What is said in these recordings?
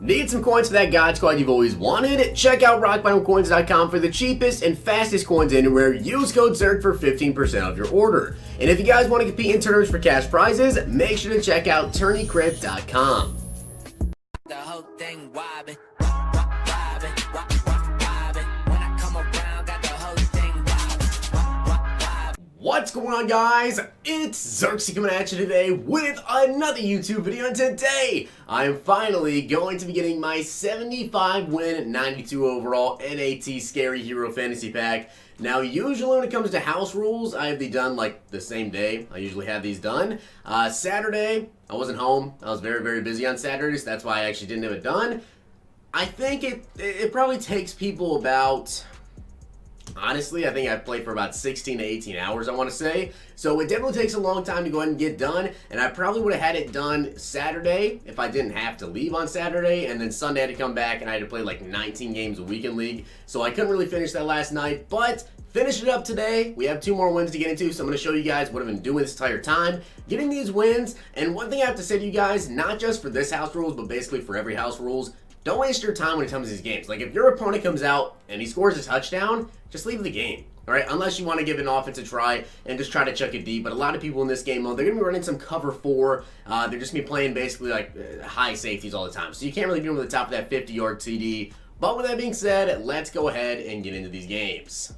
Need some coins for that God Squad you've always wanted? Check out rockbottomcoins.com for the cheapest and fastest coins anywhere. Use code ZIRK for 15% off your order. And if you guys want to compete in tournaments for cash prizes, make sure to check out tourneycrypt.com. The whole thing wobbin'. What's going on, guys? It's Zirksee coming at you today with another YouTube video, and today I am finally going to be getting my 75 win 92 overall NAT Scary Hero Fantasy Pack. Now, usually when it comes to house rules, I have these done like the same day. I usually have these done. Saturday, I wasn't home. I was very busy on Saturdays. That's why I actually didn't have it done. I think it probably takes people about... Honestly, I think I've played for about 16 to 18 hours, I want to say. So it definitely takes a long time to go ahead and get done. And I probably would have had it done Saturday if I didn't have to leave on Saturday. And then Sunday I had to come back and I had to play like 19 games a weekend league. So I couldn't really finish that last night. But finish it up today. We have 2 more wins to get into. So I'm going to show you guys what I've been doing this entire time. Getting these wins. And one thing I have to say to you guys, not just for this house rules, but basically for every house rules. Don't waste your time when it comes to these games. Like, if your opponent comes out and he scores a touchdown, just leave the game, all right? Unless you want to give an offense a try and just try to chuck it deep. But a lot of people in this game mode, they're going to be running some cover 4. They're just going to be playing basically like high safeties all the time. So you can't really be over the top of that 50-yard TD. But with that being said, let's go ahead and get into these games.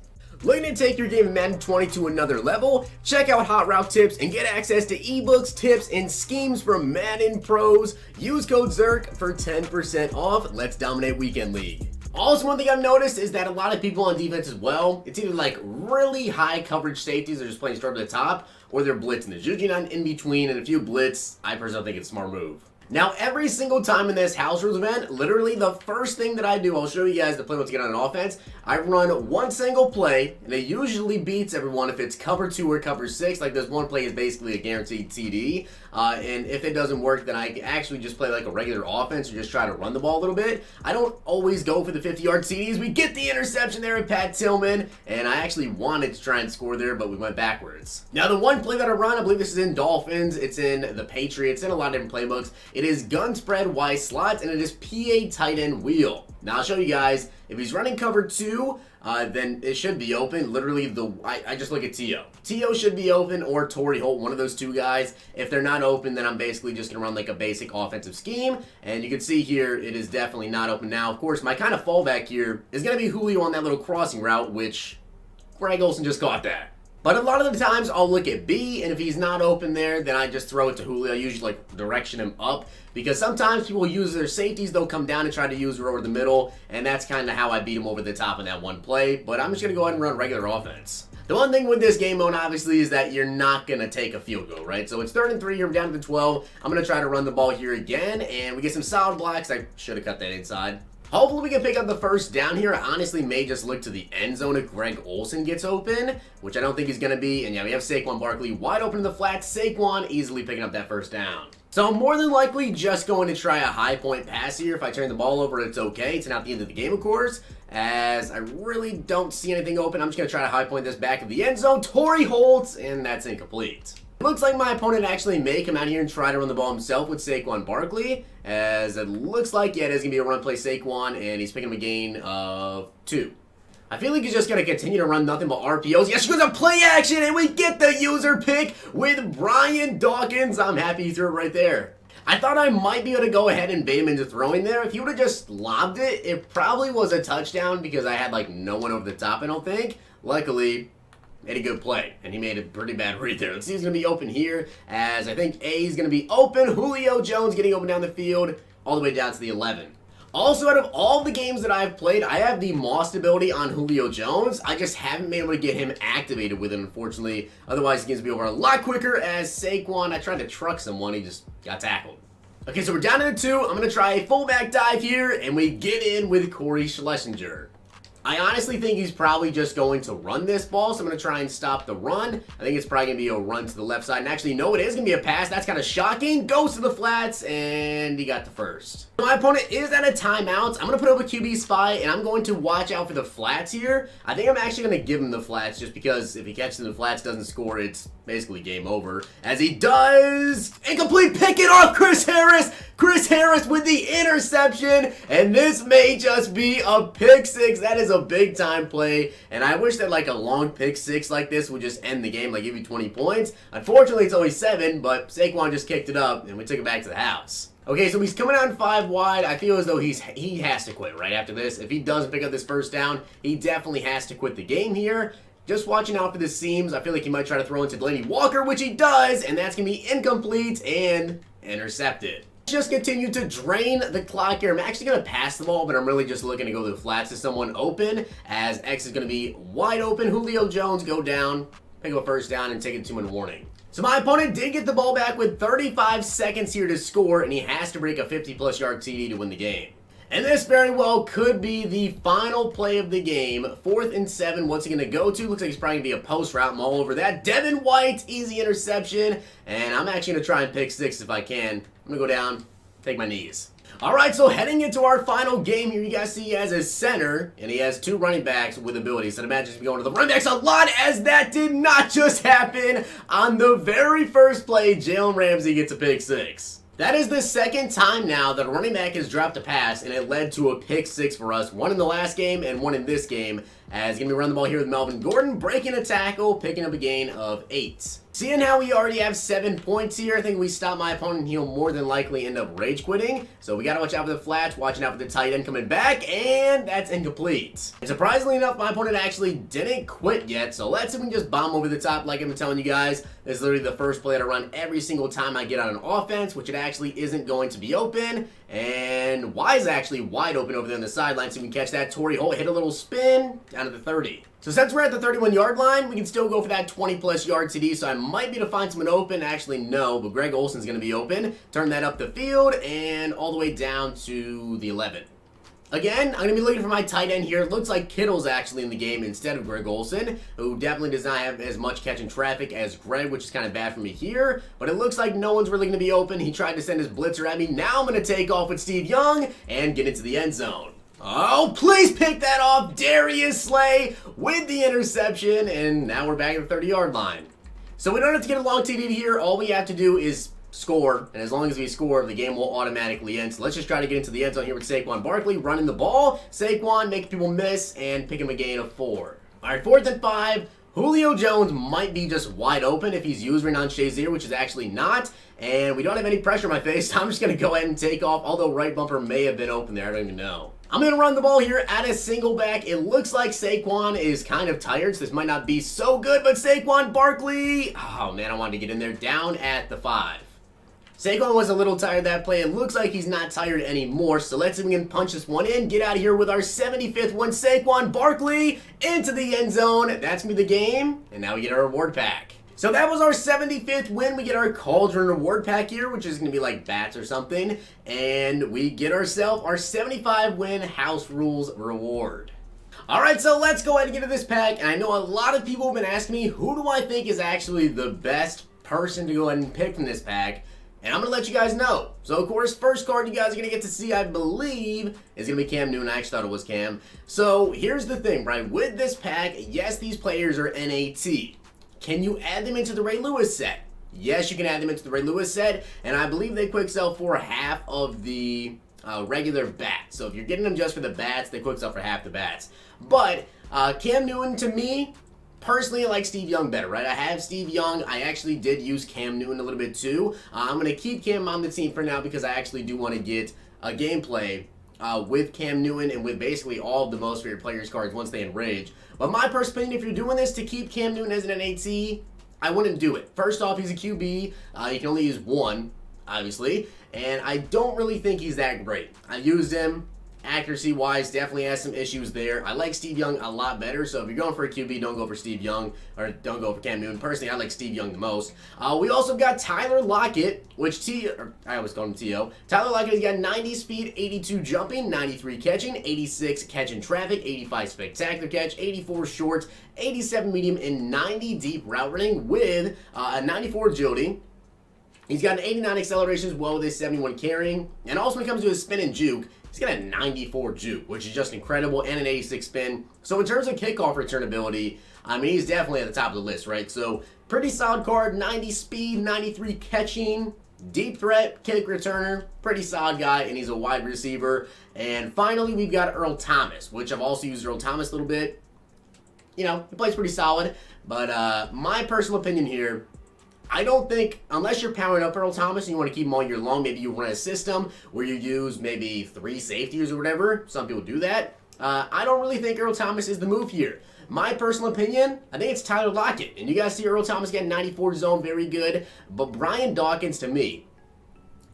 Looking to take your game of Madden 20 to another level? Check out Hot Route Tips and get access to ebooks, tips, and schemes from Madden pros. Use code ZIRK for 10% off. Let's dominate Weekend League. Also, one thing I've noticed is that a lot of people on defense as well, it's either like really high coverage safeties, they're just playing straight over the top, or they're blitzing. There's usually not in between, and if you blitz, I personally think it's a smart move. Now, every single time in this house rules event, literally the first thing that I do, I'll show you guys the play once you get on an offense. I run one single play, and it usually beats everyone if it's cover 2 or cover 6. Like, this one play is basically a guaranteed TD. And if it doesn't work, then I actually just play like a regular offense or just try to run the ball a little bit. I don't always go for the 50-yard TDs. We get the interception there with Pat Tillman, and I actually wanted to try and score there, but we went backwards. Now, the one play that I run, I believe this is in Dolphins, it's in the Patriots, in a lot of different playbooks. It is gun spread Y slot, and it is PA tight end wheel. Now, I'll show you guys, if he's running cover 2, then it should be open. Literally, I just look at T.O. T.O. should be open, or Torrey Holt, one of those 2 guys. If they're not open, then I'm basically just going to run like a basic offensive scheme. And you can see here, it is definitely not open now. Of course, my kind of fallback here is going to be Julio on that little crossing route, which Greg Olsen just caught that. But a lot of the times, I'll look at B, and if he's not open there, then I just throw it to Julio. I usually like direction him up, because sometimes people use their safeties. They'll come down and try to use her over the middle, and that's kind of how I beat him over the top in that one play. But I'm just going to go ahead and run regular offense. The one thing with this game mode, obviously, is that you're not going to take a field goal, right? So it's 3rd and 3, you're down to the 12. I'm going to try to run the ball here again, and we get some solid blocks. I should have cut that inside. Hopefully we can pick up the first down here. I honestly may just look to the end zone if Greg Olsen gets open, which I don't think he's going to be. And yeah, we have Saquon Barkley wide open in the flat. Saquon easily picking up that first down. So I'm more than likely just going to try a high point pass here. If I turn the ball over, it's okay. It's not the end of the game, of course, as I really don't see anything open. I'm just going to try to high point this back of the end zone. Torrey Holt, and that's incomplete. It looks like my opponent actually may come out here and try to run the ball himself with Saquon Barkley, as it looks like, yeah, it is going to be a run play Saquon, and he's picking up a gain of 2. I feel like he's just going to continue to run nothing but RPOs. Yes, she goes to play action, and we get the user pick with Brian Dawkins. I'm happy he threw it right there. I thought I might be able to go ahead and bait him into throwing there. If he would have just lobbed it, it probably was a touchdown because I had like no one over the top, I don't think. Luckily, made a good play, and he made a pretty bad read there. Let's see who's going to be open here, as I think A is going to be open. Julio Jones getting open down the field all the way down to the 11. Also, out of all the games that I've played, I have the most ability on Julio Jones. I just haven't been able to get him activated with it, unfortunately. Otherwise, he gets to be over a lot quicker, as Saquon, I tried to truck someone, he just got tackled. Okay, so we're down to the 2. I'm going to try a fullback dive here, and we get in with Corey Schlesinger. I honestly think he's probably just going to run this ball, so I'm going to try and stop the run. I think it's probably going to be a run to the left side. And actually, no, it is going to be a pass. That's kind of shocking. Goes to the flats, and he got the first. My opponent is at a timeout. I'm going to put up a QB spy, and I'm going to watch out for the flats here. I think I'm actually going to give him the flats, just because if he catches in the flats, doesn't score, it's basically game over, as he does incomplete, pick it off Chris Harris. Chris Harris with the interception, and this may just be a pick six. That is a big time play, and I wish that like a long pick six like this would just end the game, like give you 20 points. Unfortunately, it's only 7, but Saquon just kicked it up, and we took it back to the house. Okay, so he's coming out 5 wide. I feel as though he has to quit right after this. If he doesn't pick up this first down, he definitely has to quit the game here. Just watching out for the seams. I feel like he might try to throw into Delaney Walker, which he does, and that's going to be incomplete and intercepted. Just continue to drain the clock here. I'm actually going to pass the ball, but I'm really just looking to go to the flats to someone open, as X is going to be wide open. Julio Jones go down, pick up a first down, and take a 2-minute warning. So my opponent did get the ball back with 35 seconds here to score, and he has to break a 50-plus yard TD to win the game. And this very well could be the final play of the game. 4th and 7, what's he going to go to? Looks like he's probably going to be a post route. I'm all over that. Devin White, easy interception. And I'm actually going to try and pick 6 if I can. I'm going to go down, take my knees. All right, so heading into our final game here, you guys see he has a center, and he has 2 running backs with abilities. So imagine he's going to the running backs a lot, as that did not just happen. On the very first play, Jalen Ramsey gets a pick 6. That is the second time now that a running back has dropped a pass, and it led to a pick 6 for us. 1 in the last game and 1 in this game. As he's going to be running the ball here with Melvin Gordon, breaking a tackle, picking up a gain of 8. Seeing how we already have 7 points here, I think we stop my opponent, he'll more than likely end up rage quitting. So we got to watch out for the flats, watching out for the tight end coming back, and that's incomplete. And surprisingly enough, my opponent actually didn't quit yet, so let's see if we can just bomb over the top like I've been telling you guys. This is literally the first play that I run every single time I get on an offense, which it actually isn't going to be open. And Y is actually wide open over there on the sideline, so we can catch that. Torrey Holt hit a little spin down to the 30. So since we're at the 31-yard line, we can still go for that 20-plus yard TD, so I might be able to find someone open. Actually, no, but Greg Olsen's going to be open. Turn that up the field and all the way down to the 11. Again, I'm going to be looking for my tight end here. It looks like Kittle's actually in the game instead of Greg Olsen, who definitely does not have as much catching traffic as Greg, which is kind of bad for me here. But it looks like no one's really going to be open. He tried to send his blitzer at me. Now I'm going to take off with Steve Young and get into the end zone. Oh, please pick that off. Darius Slay with the interception, and now we're back at the 30-yard line. So we don't have to get a long TD here. All we have to do is score, and as long as we score, the game will automatically end. So let's just try to get into the end zone here with Saquon Barkley, running the ball. Saquon making people miss and pick him a gain of 4. All right, 4th and 5. Julio Jones might be just wide open if he's using on Shazier, which is actually not. And we don't have any pressure on my face, so I'm just going to go ahead and take off, although right bumper may have been open there. I don't even know. I'm going to run the ball here at a single back. It looks like Saquon is kind of tired, so this might not be so good, but Saquon Barkley, oh man, I wanted to get in there, down at the 5. Saquon was a little tired that play. It looks like he's not tired anymore, so let's see if we can punch this one in, get out of here with our 75th one. Saquon Barkley into the end zone. That's going to be the game, and now we get our reward pack. So that was our 75th win. We get our Cauldron reward pack here, which is going to be like bats or something. And we get ourselves our 75 win House Rules reward. Alright, so let's go ahead and get into this pack. And I know a lot of people have been asking me, who do I think is actually the best person to go ahead and pick from this pack? And I'm going to let you guys know. So, of course, first card you guys are going to get to see, I believe, is going to be Cam Newton. I actually thought it was Cam. So, here's the thing, right? With this pack, yes, these players are NAT. Can you add them into the Ray Lewis set? Yes, you can add them into the Ray Lewis set, and I believe they quick sell for half of the regular bats. So if you're getting them just for the bats, they quick sell for half the bats. But Cam Newton, to me, personally, I like Steve Young better, right? I have Steve Young. I actually did use Cam Newton a little bit too. I'm going to keep Cam on the team for now because I actually do want to get a gameplay with Cam Newton and with basically all of the most favorite players cards once they enrage. But my personal opinion, if you're doing this to keep Cam Newton as an NAT, I wouldn't do it. First off, he's a QB. You can only use 1, obviously. And I don't really think he's that great. I used him. Accuracy-wise, definitely has some issues there. I like Steve Young a lot better, so if you're going for a QB, don't go for Steve Young, or don't go for Cam Newton. Personally, I like Steve Young the most. We also got Tyler Lockett, which I always call him T.O. Tyler Lockett has got 90 speed, 82 jumping, 93 catching, 86 catching traffic, 85 spectacular catch, 84 short, 87 medium, and 90 deep route running with a 94 agility. He's got an 89 acceleration as well with his 71 carrying. And also when it comes to his spin and juke, He's got a 94 juke, which is just incredible, and an 86 spin. So in terms of kickoff return ability, I mean, he's definitely at the top of the list, right? So pretty solid card, 90 speed, 93 catching, deep threat, kick returner, pretty solid guy, and he's a wide receiver. And finally, we've got Earl Thomas, which I've also used Earl Thomas a little bit. You know, he plays pretty solid, but my personal opinion here, I don't think, unless you're powering up Earl Thomas and you want to keep him all year long, maybe you run a system where you use maybe 3 safeties or whatever. Some people do that. I don't really think Earl Thomas is the move here. My personal opinion, I think it's Tyler Lockett. And you guys see Earl Thomas getting 94 zone, very good. But Brian Dawkins, to me,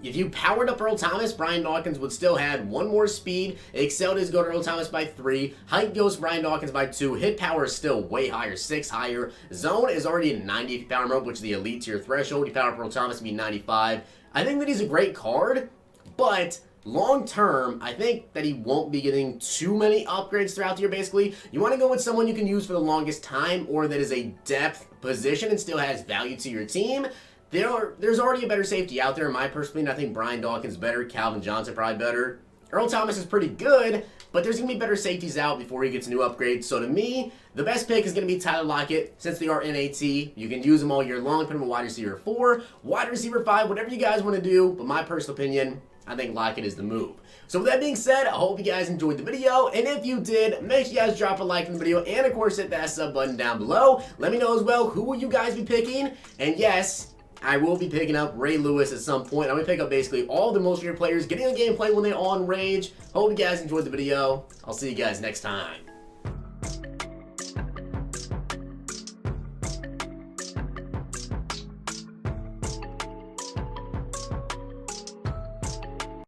if you powered up Earl Thomas, Brian Dawkins would still have 1 more speed. Excel does go to Earl Thomas by 3. Height goes to Brian Dawkins by 2. Hit power is still way higher, 6 higher. Zone is already in 90 if you power him up, which is the elite tier threshold. You power up Earl Thomas to be 95. I think that he's a great card, but long term, I think that he won't be getting too many upgrades throughout the year, basically. You want to go with someone you can use for the longest time, or that is a depth position and still has value to your team. There's already a better safety out there, in my personal opinion. I think Brian Dawkins better, Calvin Johnson probably better. Earl Thomas is pretty good, but there's going to be better safeties out before he gets a new upgrade. So to me, the best pick is going to be Tyler Lockett. Since they are NAT, you can use them all year long. Put him in wide receiver 4, wide receiver 5, whatever you guys want to do. But my personal opinion, I think Lockett is the move. So with that being said, I hope you guys enjoyed the video. And if you did, make sure you guys drop a like in the video. And of course, hit that sub button down below. Let me know as well, who will you guys be picking? And yes, I will be picking up Ray Lewis at some point. I'm going to pick up basically all the most of your players, getting the gameplay when they're on Rage. Hope you guys enjoyed the video. I'll see you guys next time.